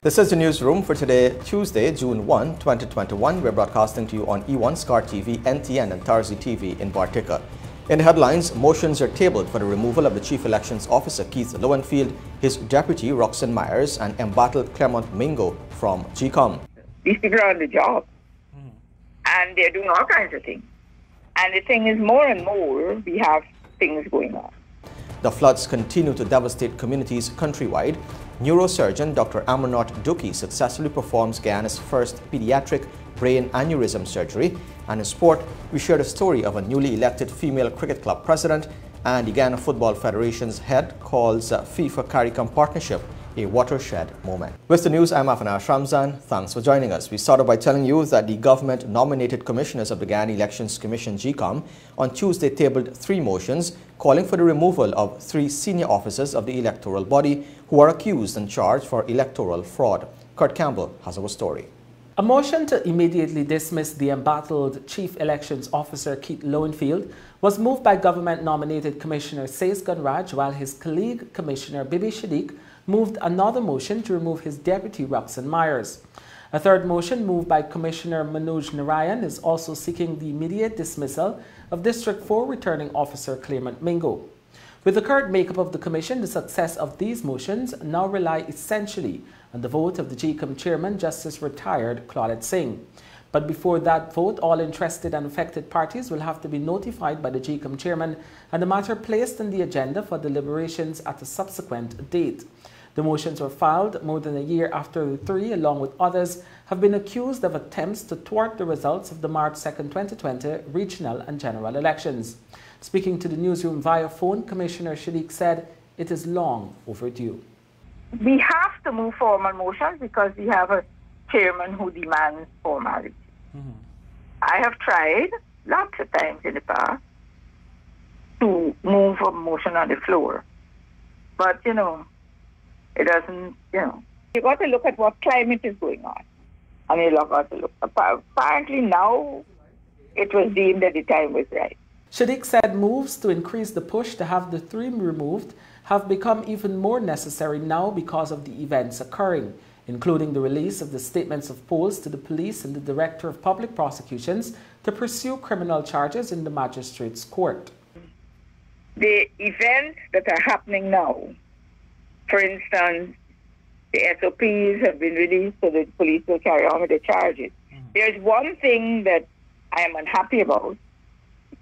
This is the newsroom for today, Tuesday, June 1, 2021. We're broadcasting to you on E1 Scar TV, NTN and Tarzi TV in Bartica. In the headlines, motions are tabled for the removal of the Chief Elections Officer Keith Lowenfield, his deputy Roxanne Myers, and embattled Clement Mingo from GCOM. These people are on the job, and they're doing all kinds of things. And the thing is, more and more, we have things going on. The floods continue to devastate communities countrywide. Neurosurgeon Dr. Amarnath Dukhi successfully performs Guyana's first pediatric brain aneurysm surgery. And in sport, we share the story of a newly elected female cricket club president, and the Guyana Football Federation's head calls FIFA CARICOM partnership a watershed moment. With the news, I'm Afanash Ramzan. Thanks for joining us. We started by telling you that the government-nominated commissioners of the Guyana Elections Commission, GCOM, on Tuesday tabled 3 motions calling for the removal of 3 senior officers of the electoral body who are accused and charged for electoral fraud. Kurt Campbell has our story. A motion to immediately dismiss the embattled Chief Elections Officer Keith Lowenfield was moved by government-nominated Commissioner Sais Gunraj, while his colleague Commissioner Bibi Shadiq moved another motion to remove his deputy Roxanne Myers. A third motion moved by Commissioner Manoj Narayan is also seeking the immediate dismissal of District 4 Returning Officer Clement Mingo. With the current makeup of the Commission, the success of these motions now rely essentially on the vote of the GCOM Chairman, Justice Retired Claudette Singh. But before that vote, all interested and affected parties will have to be notified by the GCOM Chairman and the matter placed on the agenda for deliberations at a subsequent date. The motions were filed more than a year after the 3, along with others, have been accused of attempts to thwart the results of the March 2, 2020 regional and general elections. Speaking to the newsroom via phone, Commissioner Shadiq said it is long overdue. We have to move formal motions because we have a chairman who demands formality. I have tried lots of times in the past to move a motion on the floor. But, it doesn't, You got to look at what climate is going on. And you got to look. Apparently now it was deemed that the time was right. Shadiq said moves to increase the push to have the 3 removed have become even more necessary now because of the events occurring, including the release of the statements of polls to the police and the Director of Public Prosecutions to pursue criminal charges in the Magistrates' Court. The events that are happening now, for instance, the SOPs have been released so that the police will carry on with the charges. There's one thing that I am unhappy about.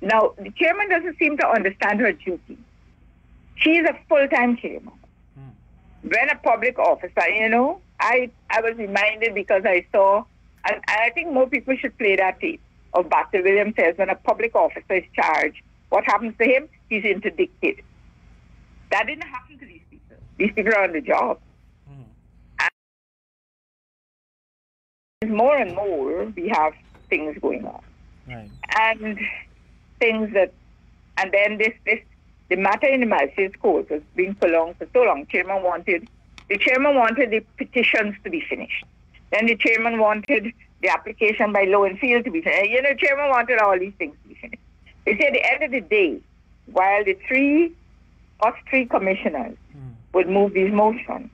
Now, the chairman doesn't seem to understand her duty. She's a full-time chairman. When a public officer, I was reminded because I saw, and I think more people should play that tape of Basil Williams says when a public officer is charged, what happens to him? He's interdicted. That didn't happen to these people. These people are on the job. And more and more, we have things going on. Right. And things that, and then the matter in the Magistrates' Court was being prolonged for so long. The chairman wanted the petitions to be finished. Then the chairman wanted the application by Lowenfield to be finished. The chairman wanted all these things to be finished. They said at the end of the day, while the 3 commissioners would move these motions,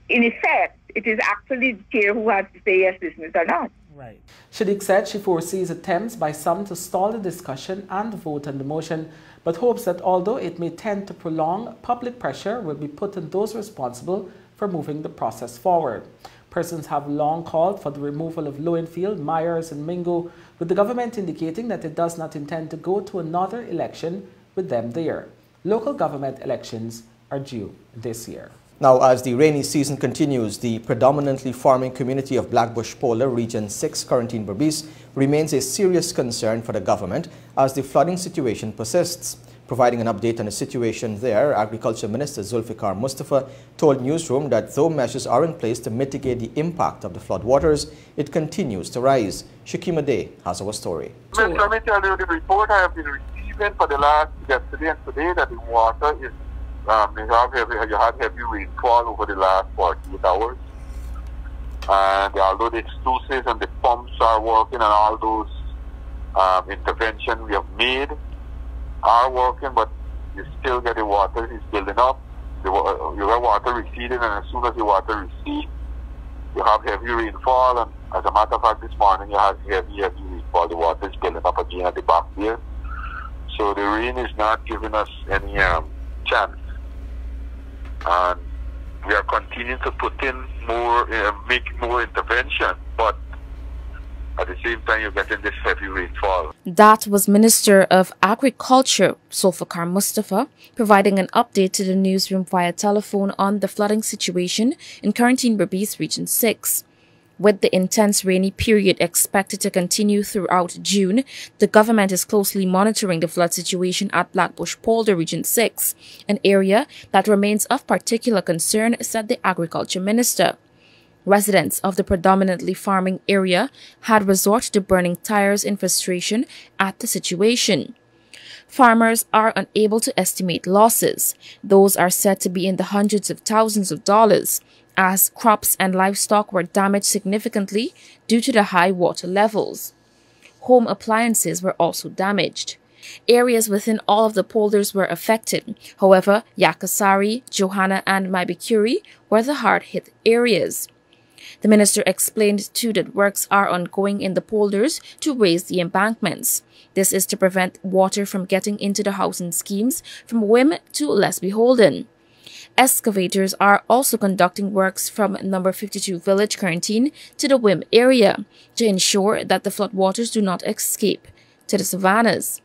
in effect, it is actually the chair who has to say yes, dismiss or not. Right. Shadiq said she foresees attempts by some to stall the discussion and vote on the motion, but hopes that although it may tend to prolong, public pressure will be put on those responsible for moving the process forward. Persons have long called for the removal of Lowenfield, Myers and Mingo, with the government indicating that it does not intend to go to another election with them there. Local government elections are due this year. Now, as the rainy season continues, the predominantly farming community of Blackbush Polar, Region 6, Quarantine Berbice, remains a serious concern for the government as the flooding situation persists. Providing an update on the situation there, Agriculture Minister Zulfikar Mustafa told Newsroom that though measures are in place to mitigate the impact of the floodwaters, it continues to rise. Shakima Day has our story. Let me tell you the report I have been receiving for the last yesterday and today that the water is you had heavy rainfall over the last 48 hours. And although the sluices and the pumps are working and all those interventions we have made are working, but you still get the water is building up. You have water receding, and as soon as the water recedes, you have heavy rainfall, and as a matter of fact, this morning you had heavy rainfall. The water is building up again at the back there. So the rain is not giving us any chance. And we are continuing to put in more, make more intervention, but at the same time you're getting this heavy rainfall. That was Minister of Agriculture, Zulfikar Mustafa, providing an update to the newsroom via telephone on the flooding situation in Quarantine Berbice Region 6. With the intense rainy period expected to continue throughout June, the government is closely monitoring the flood situation at Blackbush Polder Region 6, an area that remains of particular concern, said the Agriculture Minister. Residents of the predominantly farming area had resorted to burning tires in frustration at the situation. Farmers are unable to estimate losses. Those are said to be in the hundreds of thousands of dollars, as crops and livestock were damaged significantly due to the high water levels. Home appliances were also damaged. Areas within all of the polders were affected. However, Yakasari, Johanna, and Maibikuri were the hard-hit areas. The minister explained too that works are ongoing in the polders to raise the embankments. This is to prevent water from getting into the housing schemes from whim to less beholden. Excavators are also conducting works from number 52 Village Quarantine to the Wim area to ensure that the floodwaters do not escape to the savannas.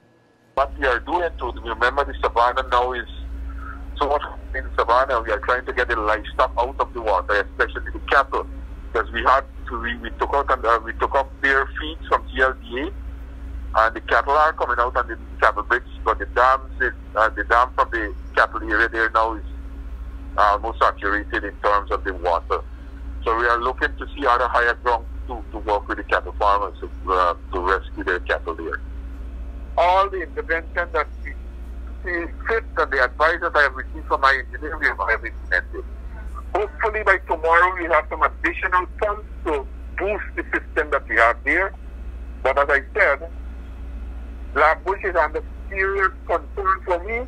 What we are doing to remember the savanna now is so much in savanna. We are trying to get the livestock out of the water, especially the cattle, because we took up their feeds from TLDA, and the cattle are coming out on the cattle bricks, but the dam from the cattle area there now is almost saturated in terms of the water. So we are looking to see other higher ground to work with the cattle farmers to rescue their cattle there. All the intervention that we see fit and the advice that I have received from my engineer, we have implemented. Hopefully by tomorrow we have some additional funds to boost the system that we have there. But as I said, Blackbush is under serious concern for me.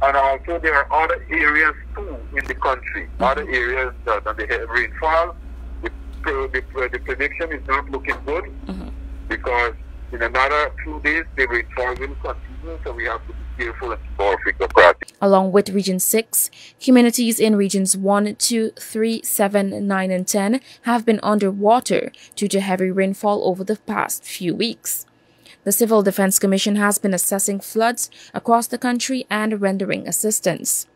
And also there are other areas too in the country, other areas that the rainfall, the prediction is not looking good because in another 2 days the rainfall will continue, so we have to be careful and more practice. Along with Region 6, communities in Regions 1, 2, 3, 7, 9 and 10 have been underwater due to heavy rainfall over the past few weeks. The Civil Defense Commission has been assessing floods across the country and rendering assistance.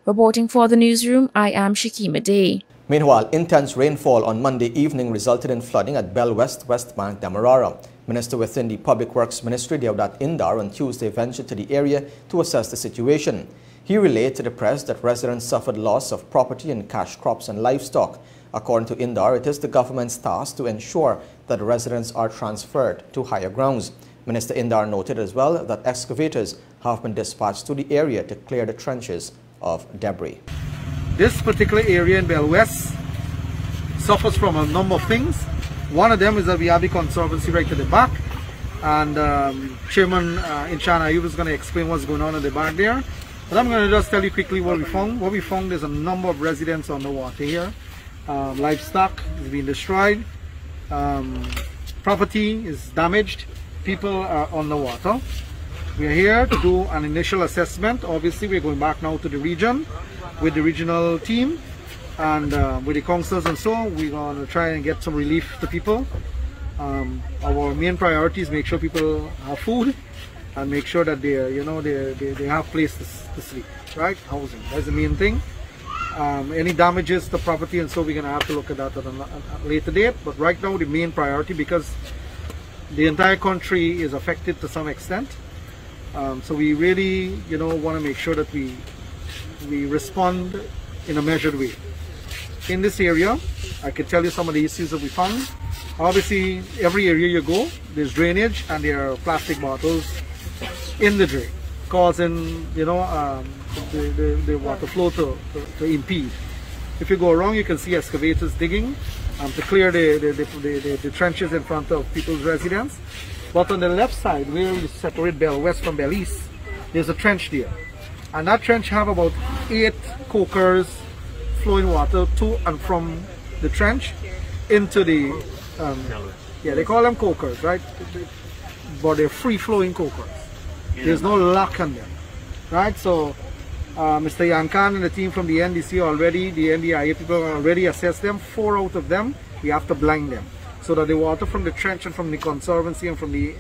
Reporting for the newsroom, I am Shakima Day. Meanwhile, intense rainfall on Monday evening resulted in flooding at Bell West, West Bank, Demerara. Minister within the Public Works Ministry, Deodat Indar, on Tuesday ventured to the area to assess the situation. He relayed to the press that residents suffered loss of property and cash crops and livestock. According to Indar, it is the government's task to ensure that residents are transferred to higher grounds. Minister Indar noted as well that excavators have been dispatched to the area to clear the trenches of debris. This particular area in Bell West suffers from a number of things. One of them is that we have the conservancy right to the back, and Chairman Inchan Ayub is going to explain what's going on at the back there. But I'm going to just tell you quickly what we found. What we found is a number of residents on the water here. Livestock is being destroyed, property is damaged, people are on the water. We are here to do an initial assessment. Obviously we're going back now to the region with the regional team and with the councils, and so we're going to try and get some relief to people. Our main priority is make sure people have food and make sure that they have place to sleep, right? Housing, that's the main thing. Any damages to property, and so we're going to have to look at that at a later date. But right now the main priority, because the entire country is affected to some extent, so we really want to make sure that we respond in a measured way. In this area, I can tell you some of the issues that we found. Obviously every area you go, there's drainage and there are plastic bottles in the drain, causing the water flow to impede. If you go around, you can see excavators digging to clear the trenches in front of people's residence. But on the left side, where we separate Bell West from Bell East, there's a trench there, and that trench have about 8 cokers flowing water to and from the trench into the, yeah, they call them cokers, right? But they're free-flowing cokers. There's no lock on them, right? So Mr. Yankan and the team from the NDC already, the NDIA people already assessed them. 4 out of them, we have to blind them so that the water from the trench and from the conservancy and from the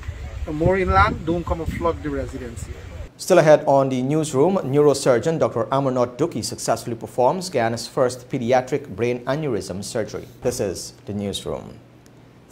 more inland don't come and flood the residency. Still ahead on the newsroom, neurosurgeon Dr. Amarnath Dukhi successfully performs Guyana's first pediatric brain aneurysm surgery. This is the newsroom.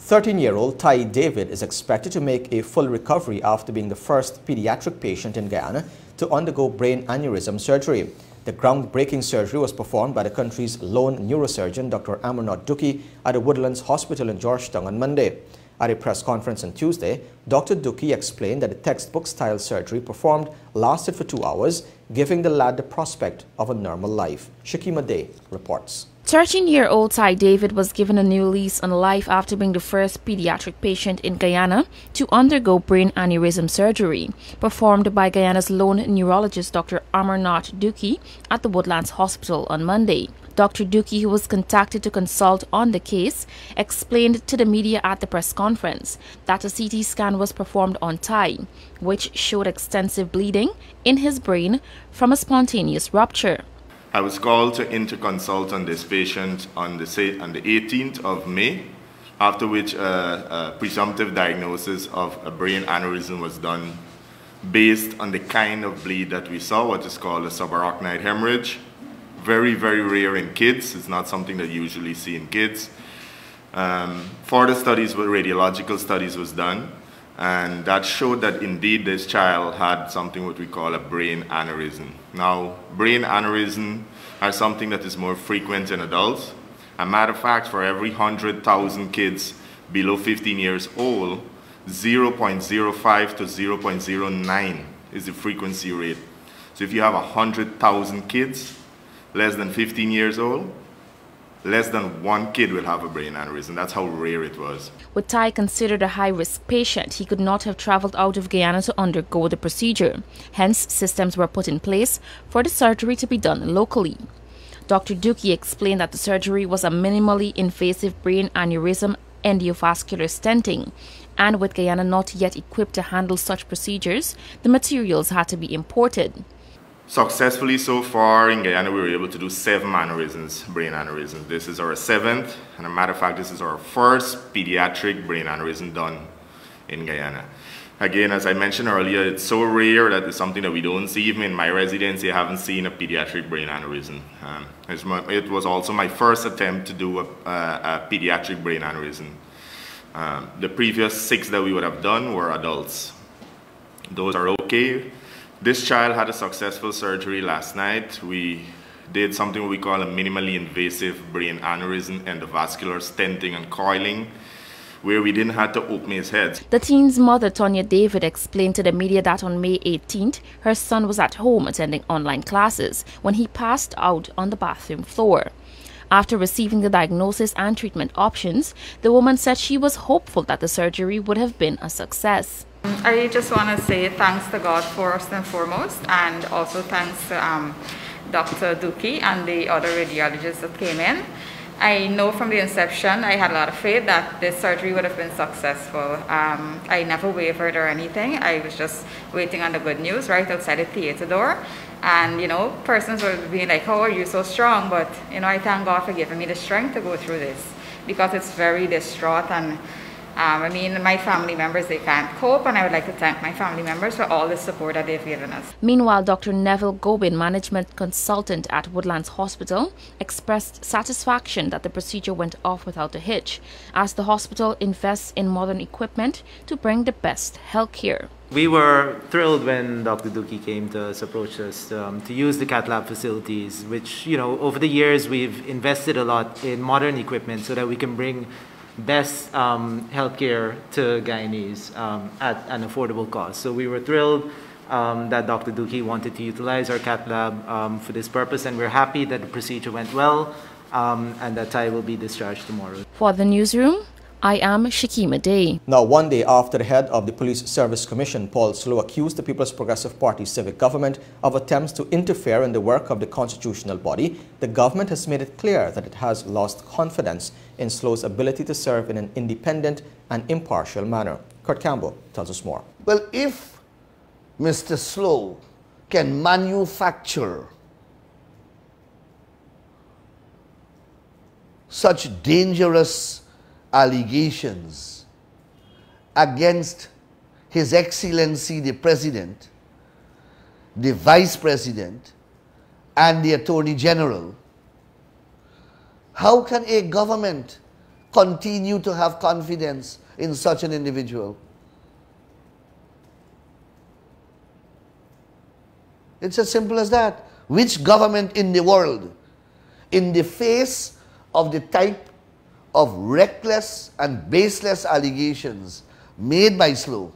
13-year-old Tai David is expected to make a full recovery after being the first pediatric patient in Guyana to undergo brain aneurysm surgery. The groundbreaking surgery was performed by the country's lone neurosurgeon Dr. Amarnath Dukhi at the Woodlands Hospital in Georgetown on Monday. At a press conference on Tuesday, Dr. Dukhi explained that the textbook-style surgery performed lasted for 2 hours, giving the lad the prospect of a normal life. Shakima Day reports. 13-year-old Tai David was given a new lease on life after being the first pediatric patient in Guyana to undergo brain aneurysm surgery, performed by Guyana's lone neurologist Dr. Amarnath Dukhi at the Woodlands Hospital on Monday. Dr. Dukhi, who was contacted to consult on the case, explained to the media at the press conference that a CT scan was performed on Tai, which showed extensive bleeding in his brain from a spontaneous rupture. I was called to consult on this patient on the 18th of May, after which a presumptive diagnosis of a brain aneurysm was done based on the kind of bleed that we saw, what is called a subarachnoid hemorrhage. Very, very rare in kids. It's not something that you usually see in kids. Further studies, radiological studies was done, and that showed that indeed this child had something what we call a brain aneurysm. Now, brain aneurysm are something that is more frequent in adults. A matter of fact, for every 100,000 kids below 15 years old, 0.05 to 0.09 is the frequency rate. So if you have 100,000 kids less than 15 years old, less than 1 kid will have a brain aneurysm. That's how rare it was. With Tai considered a high-risk patient, he could not have traveled out of Guyana to undergo the procedure. Hence, systems were put in place for the surgery to be done locally. Dr. Dukhi explained that the surgery was a minimally invasive brain aneurysm endovascular stenting, and with Guyana not yet equipped to handle such procedures, the materials had to be imported. Successfully so far in Guyana, we were able to do 7 aneurysms, brain aneurysms. This is our 7th, and a matter of fact, this is our first pediatric brain aneurysm done in Guyana. Again, as I mentioned earlier, it's so rare that it's something that we don't see. Even in my residency, I haven't seen a pediatric brain aneurysm. It was also my first attempt to do a pediatric brain aneurysm. The previous 6 that we would have done were adults. Those are okay. This child had a successful surgery last night. We did something we call a minimally invasive brain aneurysm endovascular stenting and coiling, where we didn't have to open his head. The teen's mother, Tonya David, explained to the media that on May 18th, her son was at home attending online classes when he passed out on the bathroom floor. After receiving the diagnosis and treatment options, the woman said she was hopeful that the surgery would have been a success. I just want to say thanks to God first and foremost, and also thanks to Dr. Dukhi and the other radiologists that came in. I know from the inception I had a lot of faith that this surgery would have been successful. I never wavered or anything. I was just waiting on the good news right outside the theater door. And, you know, persons were being like, how are you so strong? But, you know, I thank God for giving me the strength to go through this, because it's very distraught. And I mean, my family members, they can't cope, and I would like to thank my family members for all the support that they've given us. Meanwhile, Dr. Neville Gobin, management consultant at Woodlands Hospital, expressed satisfaction that the procedure went off without a hitch, as the hospital invests in modern equipment to bring the best health care. We were thrilled when Dr. Dukhi came to approach us to use the cath lab facilities, which, you know, over the years we've invested a lot in modern equipment so that we can bring best healthcare to Guyanese at an affordable cost. So we were thrilled that Dr. Dukhi wanted to utilize our cath lab for this purpose, and we're happy that the procedure went well and that Tai will be discharged tomorrow. For the newsroom, I am Shakima Day. Now, one day after the head of the Police Service Commission, Paul Slow, accused the People's Progressive Party civic government of attempts to interfere in the work of the constitutional body, the government has made it clear that it has lost confidence in Slow's ability to serve in an independent and impartial manner. Kurt Campbell tells us more. Well, if Mr. Slow can manufacture such dangerous allegations against His Excellency the President, the Vice President, and the Attorney General, how can a government continue to have confidence in such an individual? It's as simple as that. Which government in the world, in the face of the type of reckless and baseless allegations made by Slow,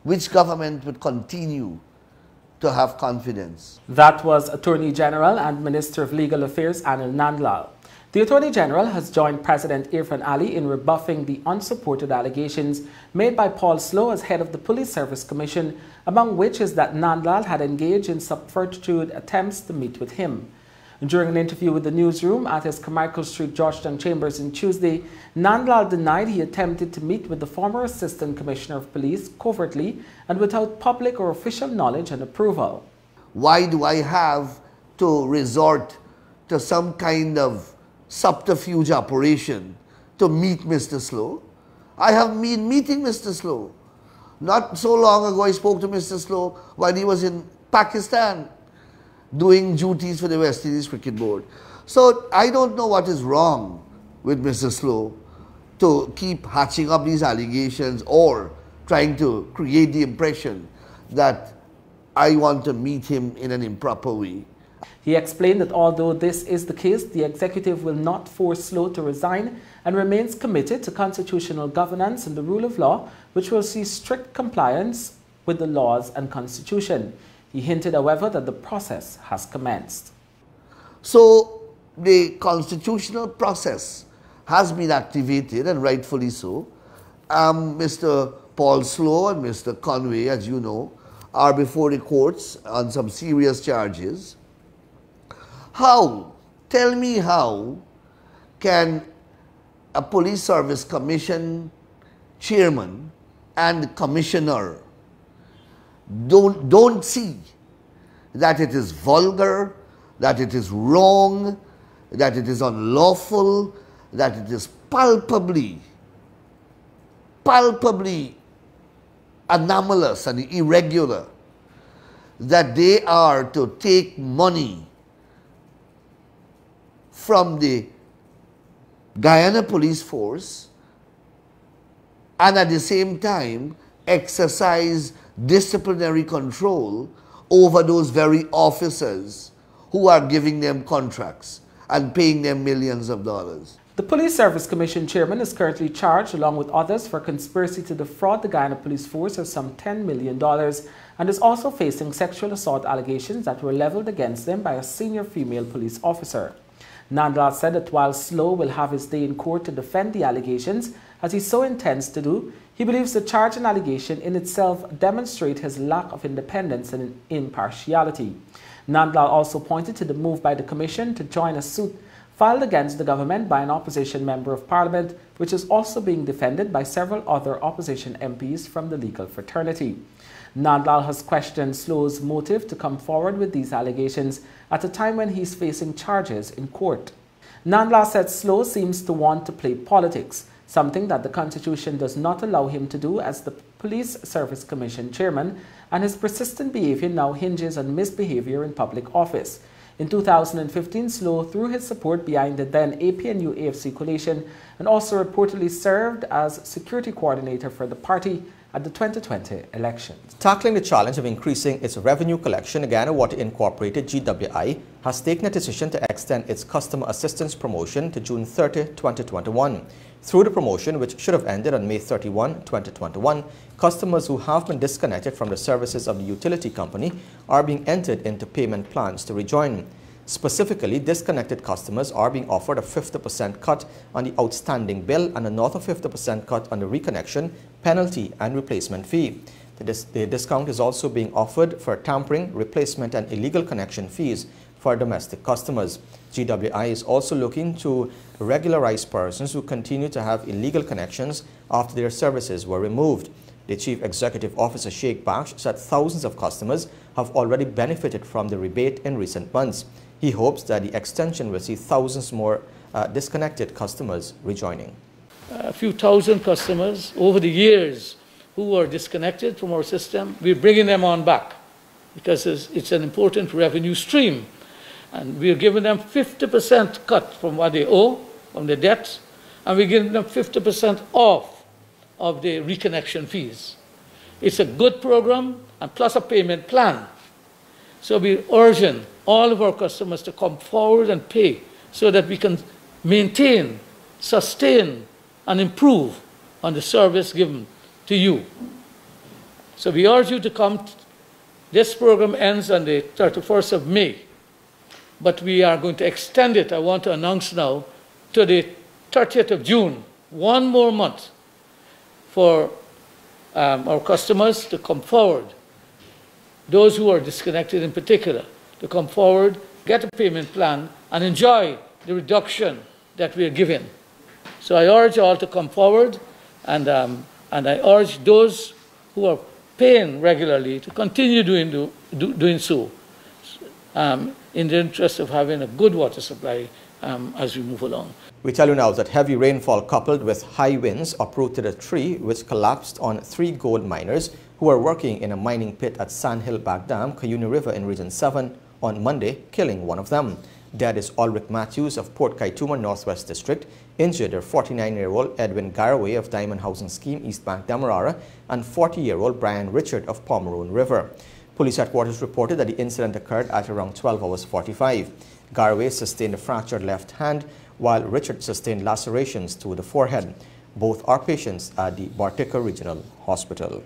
which government would continue to have confidence? That was Attorney General and Minister of Legal Affairs Anil Nandlal. The Attorney General has joined President Irfan Ali in rebuffing the unsupported allegations made by Paul Slow as head of the Police Service Commission, among which is that Nandlal had engaged in subterfuge attempts to meet with him. During an interview with the Newsroom at his Carmichael Street, Georgetown chambers on Tuesday, Nandlal denied he attempted to meet with the former Assistant Commissioner of Police covertly and without public or official knowledge and approval. Why do I have to resort to some kind of subterfuge operation to meet Mr. Slow? I have been meeting Mr. Slow. Not so long ago I spoke to Mr. Slow while he was in Pakistan doing duties for the West Indies Cricket Board. So I don't know what is wrong with Mr. Slow to keep hatching up these allegations or trying to create the impression that I want to meet him in an improper way. He explained that although this is the case, the executive will not force Slow to resign and remains committed to constitutional governance and the rule of law, which will see strict compliance with the laws and constitution. He hinted, however, that the process has commenced. So the constitutional process has been activated, and rightfully so. Mr. Paul Slow and Mr. Conway, as you know, are before the courts on some serious charges. How? Tell me how can a Police Service Commission chairman and commissioner don't see that it is vulgar, that it is wrong, that it is unlawful, that it is palpably anomalous and irregular, that they are to take money from the Guyana Police Force and at the same time exercise disciplinary control over those very officers who are giving them contracts and paying them millions of dollars. The Police Service Commission chairman is currently charged, along with others, for conspiracy to defraud the Guyana Police Force of some $10 million and is also facing sexual assault allegations that were leveled against them by a senior female police officer. Nandlal said that while Slow will have his day in court to defend the allegations, as he so intends to do, he believes the charge and allegation in itself demonstrate his lack of independence and impartiality. Nandlal also pointed to the move by the Commission to join a suit filed against the government by an opposition member of Parliament, which is also being defended by several other opposition MPs from the legal fraternity. Nandlal has questioned Slow's motive to come forward with these allegations at a time when he is facing charges in court. Nandlal said Slow seems to want to play politics, something that the Constitution does not allow him to do as the Police Service Commission chairman, and his persistent behavior now hinges on misbehavior in public office. In 2015, Slow threw his support behind the then APNU-AFC coalition and also reportedly served as security coordinator for the party at the 2020 elections. Tackling the challenge of increasing its revenue collection, Guyana Water Incorporated (GWI) has taken a decision to extend its customer assistance promotion to June 30, 2021. Through the promotion, which should have ended on May 31, 2021, customers who have been disconnected from the services of the utility company are being entered into payment plans to rejoin. Specifically, disconnected customers are being offered a 50% cut on the outstanding bill and another 50% cut on the reconnection, penalty and replacement fee. The discount is also being offered for tampering, replacement and illegal connection fees for domestic customers. GWI is also looking to regularize persons who continue to have illegal connections after their services were removed. The Chief Executive Officer Sheikh Baksh said thousands of customers have already benefited from the rebate in recent months. He hopes that the extension will see thousands more disconnected customers rejoining. A few thousand customers over the years who were disconnected from our system, we're bringing them on back because it's an important revenue stream. And we're giving them 50% cut from what they owe, from the debts, and we're giving them 50% off of the reconnection fees. It's a good program and plus a payment plan. So we're urging all of our customers to come forward and pay so that we can maintain, sustain, and improve on the service given to you. So we urge you to come. This program ends on the 31st of May, but we are going to extend it, I want to announce now, to the 30th of June, one more month for our customers to come forward, those who are disconnected in particular, to come forward, get a payment plan, and enjoy the reduction that we are giving. So I urge all to come forward, and I urge those who are paying regularly to continue doing so in the interest of having a good water supply as we move along. We tell you now that heavy rainfall coupled with high winds uprooted a tree which collapsed on 3 gold miners who were working in a mining pit at Sandhill Back Dam, Cuyuna River in Region 7 on Monday, killing one of them. Dead is Ulrich Matthews of Port Kaituma Northwest District. Injured are 49-year-old Edwin Garraway of Diamond Housing Scheme East Bank Demerara and 40-year-old Brian Richard of Pomeroon River. Police headquarters reported that the incident occurred at around 12 hours 45. Garraway sustained a fractured left hand while Richard sustained lacerations to the forehead. Both are patients at the Bartica Regional Hospital.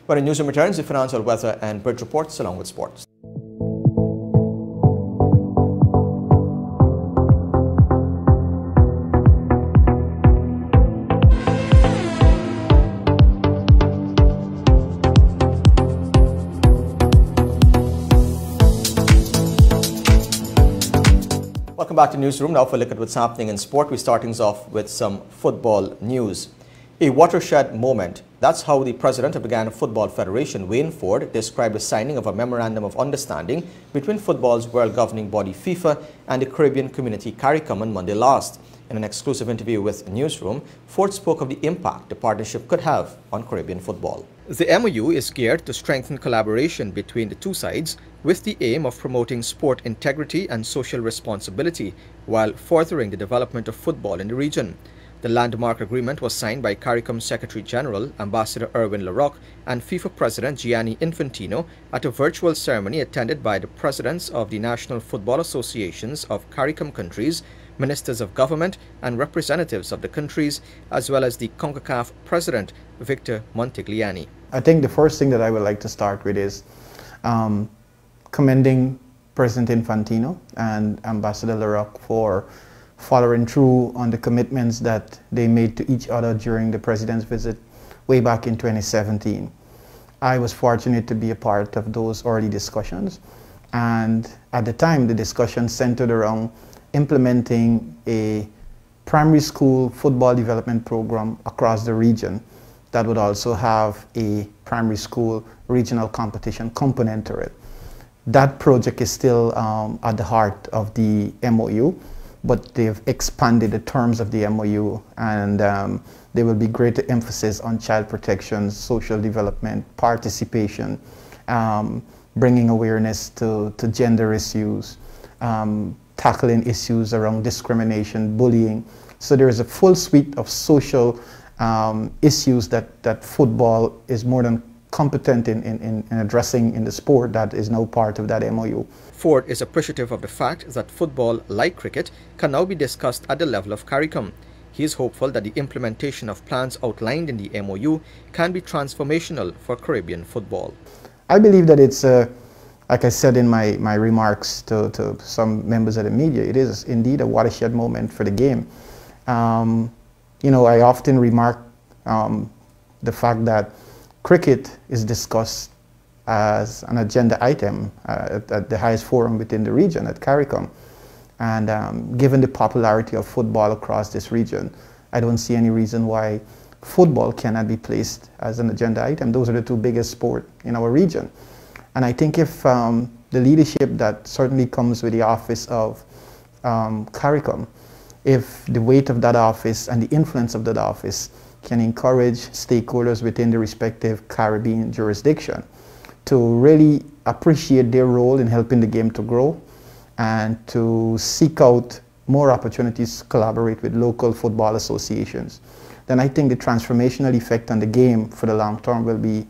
When the newsroom returns, the financial, weather and bridge reports along with sports. Welcome back to Newsroom. Now for a look at what's happening in sport. We're starting off with some football news. A watershed moment. That's how the president of the Guyana Football Federation, Wayne Ford, described the signing of a memorandum of understanding between football's world governing body FIFA and the Caribbean community CARICOM on Monday last. In an exclusive interview with Newsroom, Ford spoke of the impact the partnership could have on Caribbean football. The MOU is geared to strengthen collaboration between the two sides with the aim of promoting sport integrity and social responsibility while furthering the development of football in the region. The landmark agreement was signed by CARICOM Secretary General Ambassador Erwin Larocque and FIFA President Gianni Infantino at a virtual ceremony attended by the presidents of the National Football Associations of CARICOM countries, ministers of government and representatives of the countries, as well as the CONCACAF President Victor Montigliani. I think the first thing that I would like to start with is commending President Infantino and Ambassador Larocque for following through on the commitments that they made to each other during the President's visit way back in 2017. I was fortunate to be a part of those early discussions, and at the time the discussion centered around implementing a primary school football development program across the region that would also have a primary school regional competition component to it. That project is still at the heart of the MOU, but they've expanded the terms of the MOU, and there will be greater emphasis on child protection, social development, participation, bringing awareness to gender issues, tackling issues around discrimination, bullying. So there is a full suite of social issues that football is more than competent in addressing in the sport that is now part of that MOU. Ford is appreciative of the fact that football, like cricket, can now be discussed at the level of CARICOM. He is hopeful that the implementation of plans outlined in the MOU can be transformational for Caribbean football. I believe that it's a like I said in my remarks to some members of the media, it is indeed a watershed moment for the game. You know, I often remark the fact that cricket is discussed as an agenda item at the highest forum within the region, at CARICOM. And given the popularity of football across this region, I don't see any reason why football cannot be placed as an agenda item. Those are the two biggest sports in our region. And I think if the leadership that certainly comes with the office of CARICOM, if the weight of that office and the influence of that office can encourage stakeholders within the respective Caribbean jurisdiction to really appreciate their role in helping the game to grow and to seek out more opportunities to collaborate with local football associations, then I think the transformational effect on the game for the long term would be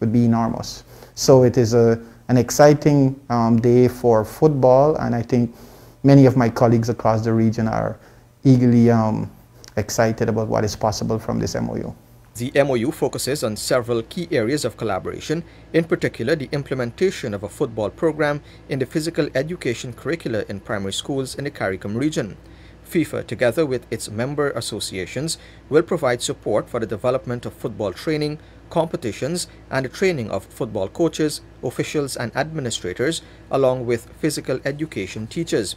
enormous. So it is an exciting day for football, and I think many of my colleagues across the region are eagerly excited about what is possible from this MOU. The MOU focuses on several key areas of collaboration, in particular the implementation of a football program in the physical education curricula in primary schools in the CARICOM region. FIFA, together with its member associations, will provide support for the development of football training, competitions, and the training of football coaches, officials, and administrators, along with physical education teachers.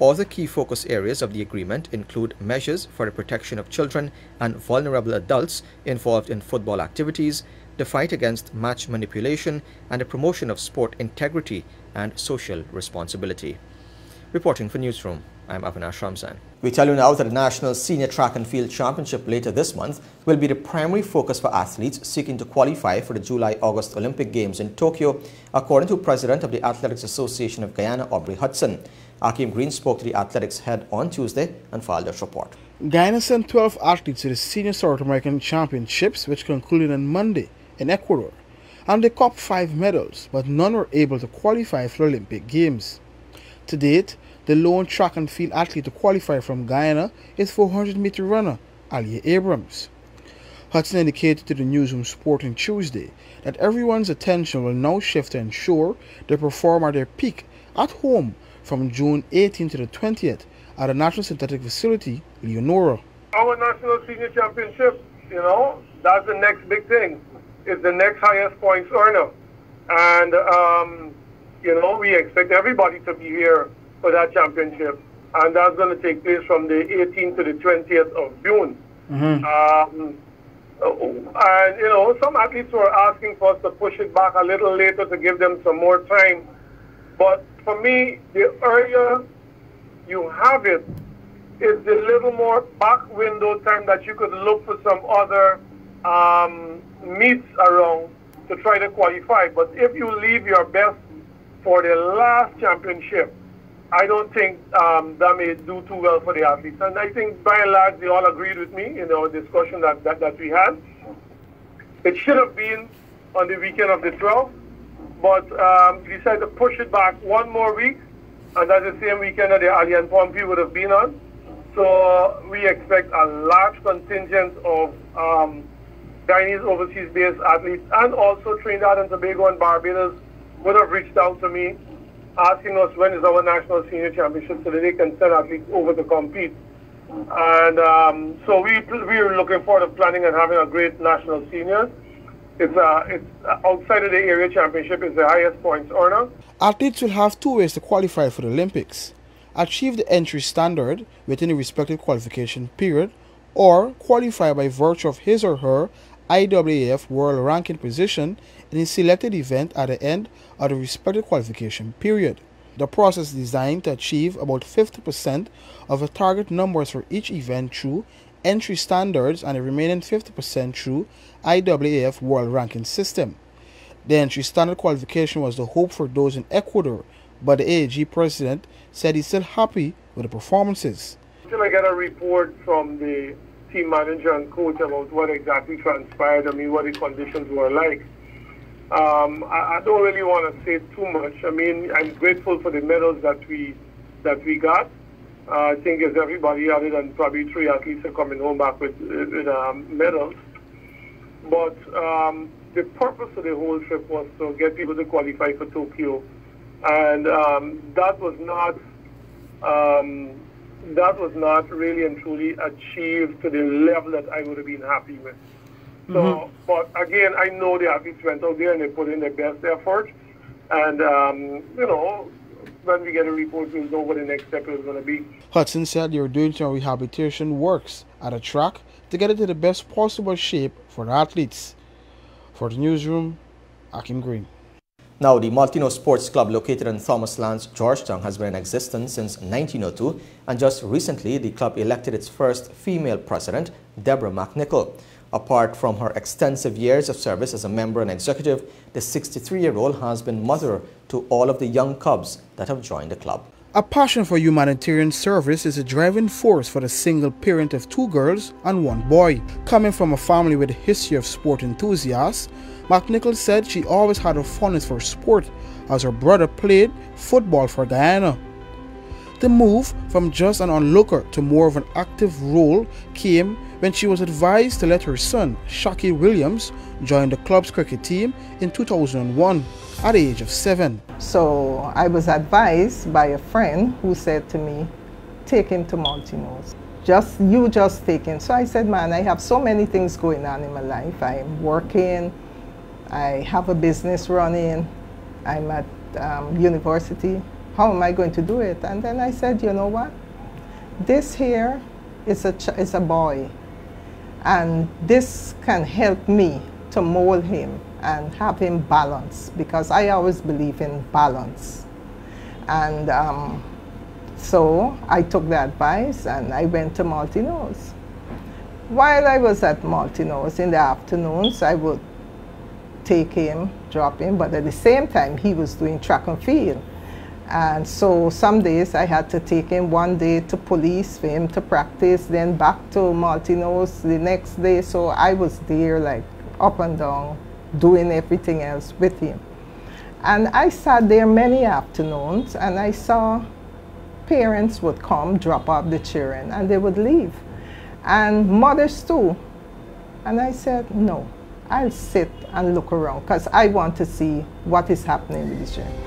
Other key focus areas of the agreement include measures for the protection of children and vulnerable adults involved in football activities, the fight against match manipulation, and the promotion of sport integrity and social responsibility. Reporting for Newsroom, I'm Avinash Ramzan. We tell you now that the National Senior Track and Field Championship later this month will be the primary focus for athletes seeking to qualify for the July-August Olympic Games in Tokyo, according to President of the Athletics Association of Guyana, Aubrey Hudson. Akeem Green spoke to the athletics head on Tuesday and filed this report. Guyana sent 12 athletes to the Senior South American Championships, which concluded on Monday in Ecuador, and they copped 5 medals, but none were able to qualify for the Olympic Games. To date, the lone track and field athlete to qualify from Guyana is 400-meter runner Alia Abrams. Hudson indicated to the Newsroom Sport on Tuesday that everyone's attention will now shift to ensure they perform at their peak at home from June 18th to the 20th at the National Synthetic Facility, Leonora. Our National Senior Championship, you know, that's the next big thing. It's the next highest points earner. And, you know, we expect everybody to be here for that championship. And that's going to take place from the 18th to the 20th of June. And, you know, some athletes were asking for us to push it back a little later to give them some more time. But for me, the earlier you have it, is the little more back window time that you could look for some other meets around to try to qualify. But if you leave your best for the last championship, I don't think that may do too well for the athletes. And I think by and large they all agreed with me in our discussion that we had. It should have been on the weekend of the 12th. But we decided to push it back one more week, and that's the same weekend that the Allianz Pompi would have been on. So we expect a large contingent of Guyanese overseas-based athletes, and also Trinidad and Tobago and Barbados would have reached out to me, asking us when is our National Senior Championship so that they can send athletes over to compete. And so we're looking forward to planning and having a great National Senior. It's outside of the area championship, is the highest points earner. Athletes will have 2 ways to qualify for the Olympics: achieve the entry standard within the respective qualification period, or qualify by virtue of his or her IAAF world ranking position in a selected event at the end of the respective qualification period. The process is designed to achieve about 50% of the target numbers for each event through entry standards and the remaining 50% through IAAF world ranking system. The entry standard qualification was the hope for those in Ecuador, but the AAG president said he's still happy with the performances. Until I get a report from the team manager and coach about what exactly transpired, what the conditions were like, I don't really want to say too much. I'm grateful for the medals that we got. I think as everybody other than probably 3 athletes are coming home back with medals. But the purpose of the whole trip was to get people to qualify for Tokyo And that was not really and truly achieved to the level that I would have been happy with. So, but again, I know the athletes went out there and they put in their best effort. And, you know, when we get a report, we'll know what the next step is going to be. Hudson said they were doing some rehabilitation works at a track to get it to the best possible shape for the athletes. For the newsroom, Akim Green. Now, the Maltino Sports Club located in Thomas Lance, Georgetown has been in existence since 1902, and just recently the club elected its first female president, Deborah McNichol. Apart from her extensive years of service as a member and executive, the 63-year-old has been mother to all of the young cubs that have joined the club. A passion for humanitarian service is a driving force for the single parent of 2 girls and 1 boy. Coming from a family with a history of sport enthusiasts, McNichol said she always had a fondness for sport as her brother played football for Guyana. The move from just an onlooker to more of an active role came when she was advised to let her son, Shaquille Williams, join the club's cricket team in 2001 at the age of 7. So I was advised by a friend who said to me, take him to Maltino's. You just take him. So I said, man, I have so many things going on in my life. I'm working, I have a business running, I'm at university. How am I going to do it? And then I said, you know what? This here is a boy. And this can help me to mold him and have him balance, because I always believe in balance. And so I took the advice and I went to Maltino's. While I was at Maltino's in the afternoons, I would take him, drop him, but at the same time he was doing track and field. And so some days I had to take him one day to police for him to practice, then back to Maltino's the next day. So I was there like up and down, doing everything else with him. And I sat there many afternoons and I saw parents would come, drop off the children, and they would leave. And mothers too. And I said, no, I'll sit and look around because I want to see what is happening with the children.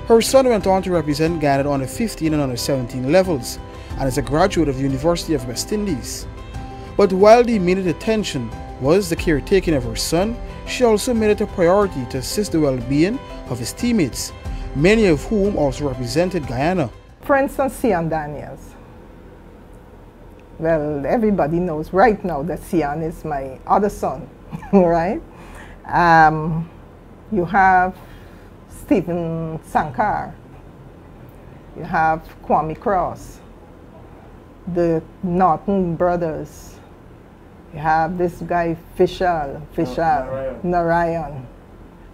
Her son went on to represent Guyana on the 15 and under 17 levels and is a graduate of the University of West Indies. But while the immediate attention was the caretaking of her son, she also made it a priority to assist the well-being of his teammates, many of whom also represented Guyana. For instance, Sian Daniels. Well, everybody knows right now that Sian is my other son, right? You have Stephen Sankar, you have Kwame Cross, the Norton brothers, you have this guy Vishal Narayan,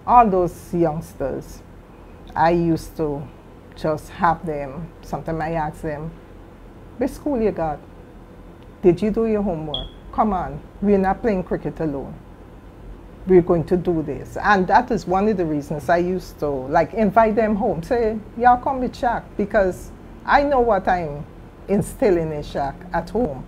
all those youngsters. I used to just have them, sometimes I ask them, which school you got? Did you do your homework? Come on, we're not playing cricket alone. We're going to do this. And that is one of the reasons I used to like invite them home. Say, y'all come with Shaq, because I know what I'm instilling in Shaq at home.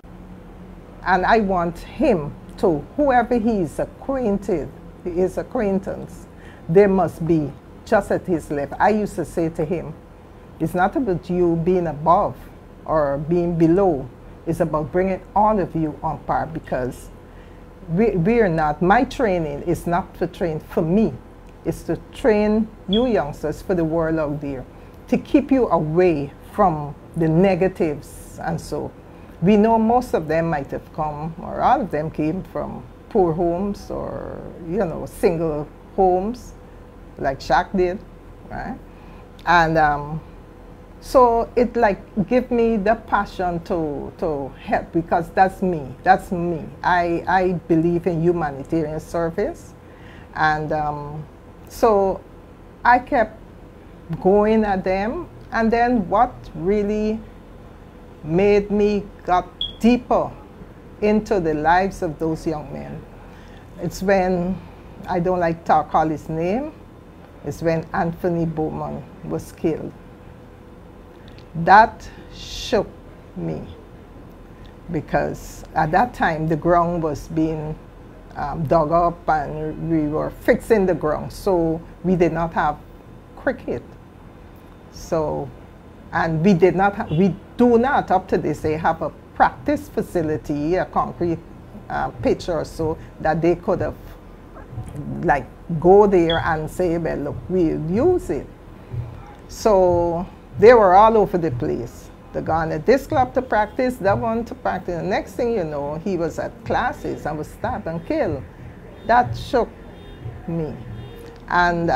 And I want him to, whoever he's acquainted, his acquaintance, they must be just at his level. I used to say to him, it's not about you being above or being below. It's about bringing all of you on par, because we are not, my training is not to train for me. It's to train you youngsters for the world out there, to keep you away from the negatives. And so we know most of them might have come, or all of them came from poor homes or, you know, single homes, like Shaq did, right? And so it like give me the passion to help, because that's me. That's me. I believe in humanitarian service, and so I kept going at them. And then what really made me got deeper into the lives of those young men, it's when, I don't like to call his name, it's when Anthony Bowman was killed. That shook me, because at that time the ground was being dug up and we were fixing the ground, so we did not have cricket. So, and we do not up to this day have a practice facility, a concrete pitch or so that they could have like go there and say, well, look, we'll use it. So they were all over the place. They gone at this club to practice, that one to practice. The next thing you know, he was at classes and was stabbed and killed. That shook me. And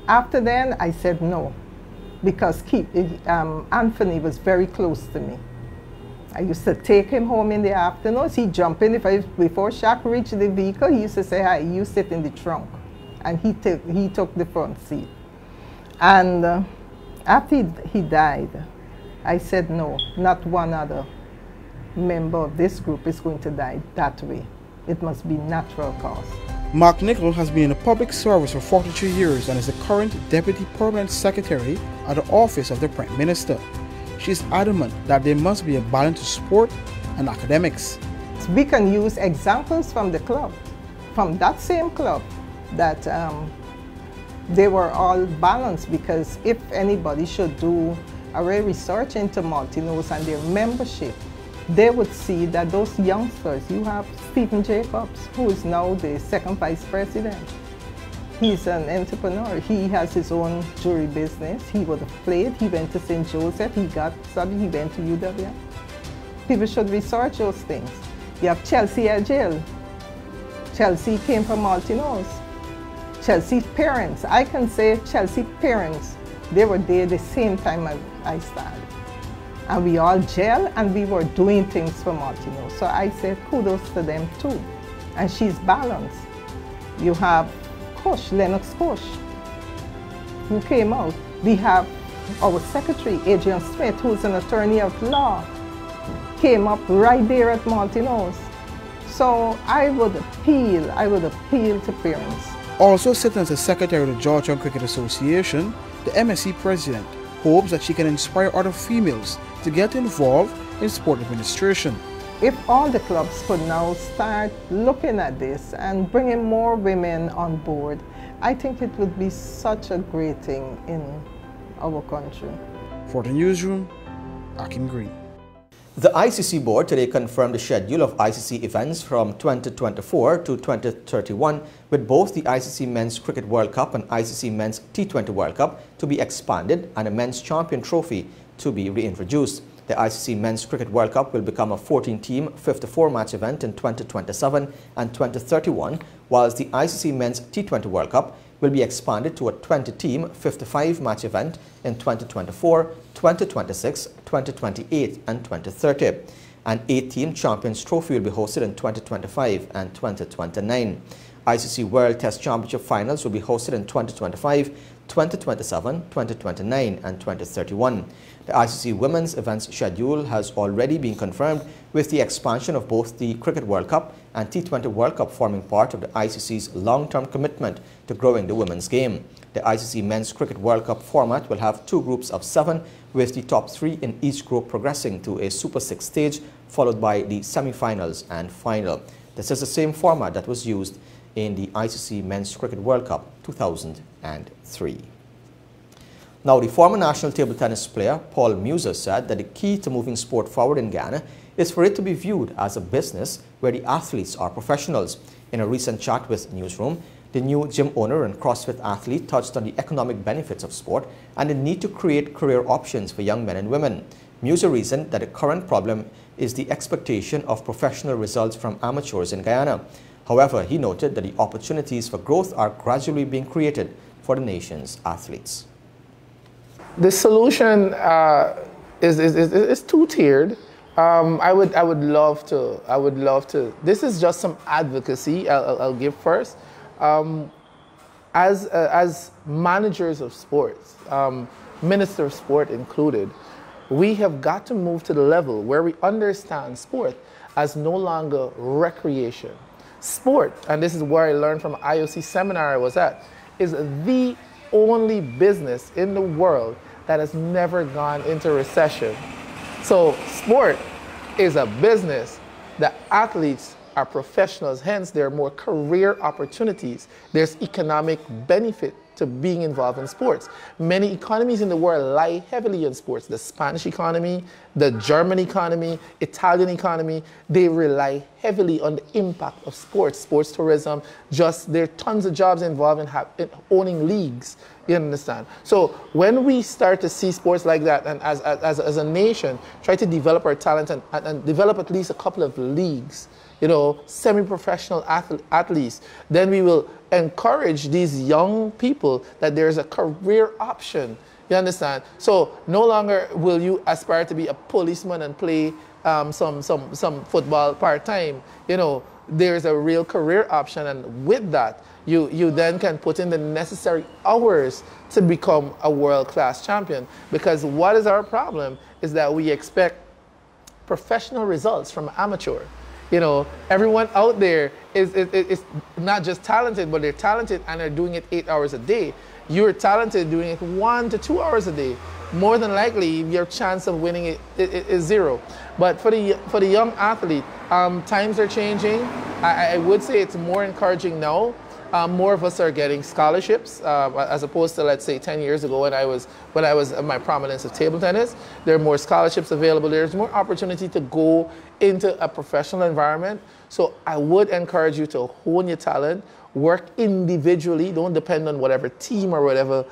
after then, I said no, because Anthony was very close to me. I used to take him home in the afternoons. He'd jump in. Before Shaq reached the vehicle, he used to say, hi, you sit in the trunk. And he took the front seat. And after he died, I said, no, not one other member of this group is going to die that way. It must be natural cause. Mark Nicol has been in the public service for 42 years and is the current Deputy Permanent Secretary at the Office of the Prime Minister. She is adamant that there must be a balance to sport and academics. We can use examples from the club, from that same club, that they were all balanced, because if anybody should do a research into Multinose and their membership, they would see that those youngsters, you have Stephen Jacobs, who is now the second vice president. He's an entrepreneur. He has his own jewelry business. He would have played. He went to St. Joseph. He got studied. He went to UW. People should research those things. You have Chelsea Agil. Chelsea came from Multinose. Chelsea's parents, I can say Chelsea parents, they were there the same time as I started. And we all gel and we were doing things for Multinose. So I said kudos to them too. And she's balanced. You have Lennox Koch, who came out. We have our secretary, Adrian Smith, who's an attorney of law, came up right there at Multinose. So I would appeal to parents. Also sitting as the secretary of the Georgetown Cricket Association, the MSC president hopes that she can inspire other females to get involved in sport administration. If all the clubs could now start looking at this and bringing more women on board, I think it would be such a great thing in our country. For the newsroom, Akim Green. The ICC board today confirmed the schedule of ICC events from 2024 to 2031, with both the ICC Men's Cricket World Cup and ICC Men's T20 World Cup to be expanded and a Men's Champion Trophy to be reintroduced. The ICC Men's Cricket World Cup will become a 14-team, 54-match event in 2027 and 2031, whilst the ICC Men's T20 World Cup will be expanded to a 20-team, 55-match event in 2024, 2026, 2028 and 2030. An 8-team Champions Trophy will be hosted in 2025 and 2029. ICC World Test Championship finals will be hosted in 2025, 2027, 2029 and 2031. The ICC Women's Events schedule has already been confirmed, with the expansion of both the Cricket World Cup and T20 World Cup forming part of the ICC's long-term commitment to growing the women's game. The ICC Men's Cricket World Cup format will have 2 groups of 7, with the top 3 in each group progressing to a Super 6 stage, followed by the semi-finals and final. This is the same format that was used in the ICC Men's Cricket World Cup 2003. Now, the former national table tennis player Paul Muser said that the key to moving sport forward in Ghana is for it to be viewed as a business where the athletes are professionals. In a recent chat with Newsroom, the new gym owner and CrossFit athlete touched on the economic benefits of sport and the need to create career options for young men and women. Muser reasoned that the current problem is the expectation of professional results from amateurs in Guyana. However, he noted that the opportunities for growth are gradually being created for the nation's athletes. The solution is two-tiered. I would love to. This is just some advocacy. I'll give first. As managers of sports, Minister of Sport included, we have got to move to the level where we understand sport as no longer recreation. Sport, and this is where I learned from an IOC seminar I was at, is the only business in the world that has never gone into recession. So sport is a business. The athletes are professionals, hence there are more career opportunities. There's economic benefit to being involved in sports. Many economies in the world lie heavily on sports. The Spanish economy, the German economy, Italian economy, they rely heavily on the impact of sports, sports tourism. Just there are tons of jobs involved in owning leagues. You understand? So when we start to see sports like that, and as a nation, try to develop our talent and develop at least a couple of leagues, you know, semi-professional athletes, then we will encourage these young people that there's a career option. You understand? So no longer will you aspire to be a policeman and play some football part-time. You know, there's a real career option, and with that, you then can put in the necessary hours to become a world-class champion. Because what is our problem is that we expect professional results from amateur. You know, everyone out there is not just talented, but they're talented and they're doing it 8 hours a day. You're talented doing it 1 to 2 hours a day. More than likely, your chance of winning it is zero. But for the young athlete, times are changing. I would say it's more encouraging now. More of us are getting scholarships as opposed to, let's say, 10 years ago when I was at my prominence of table tennis. There are more scholarships available. There's more opportunity to go into a professional environment. So I would encourage you to hone your talent, work individually. Don't depend on whatever team or whatever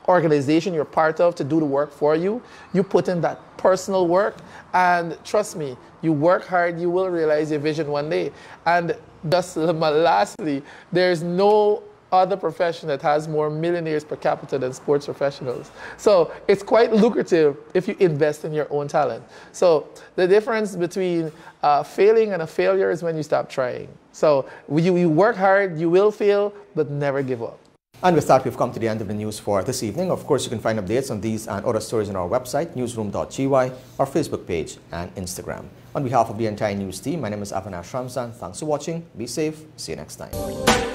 organization you're part of to do the work for you. You put in that personal work, and trust me, you work hard, you will realize your vision one day. And just lastly, there's no other profession that has more millionaires per capita than sports professionals. So it's quite lucrative if you invest in your own talent. So the difference between failing and a failure is when you stop trying. So you work hard, you will fail, but never give up. And with that, we've come to the end of the news for this evening. Of course, you can find updates on these and other stories on our website, Newsroom.gy, our Facebook page, and Instagram. On behalf of the entire news team, my name is Avinash Ramzan. Thanks for watching. Be safe. See you next time.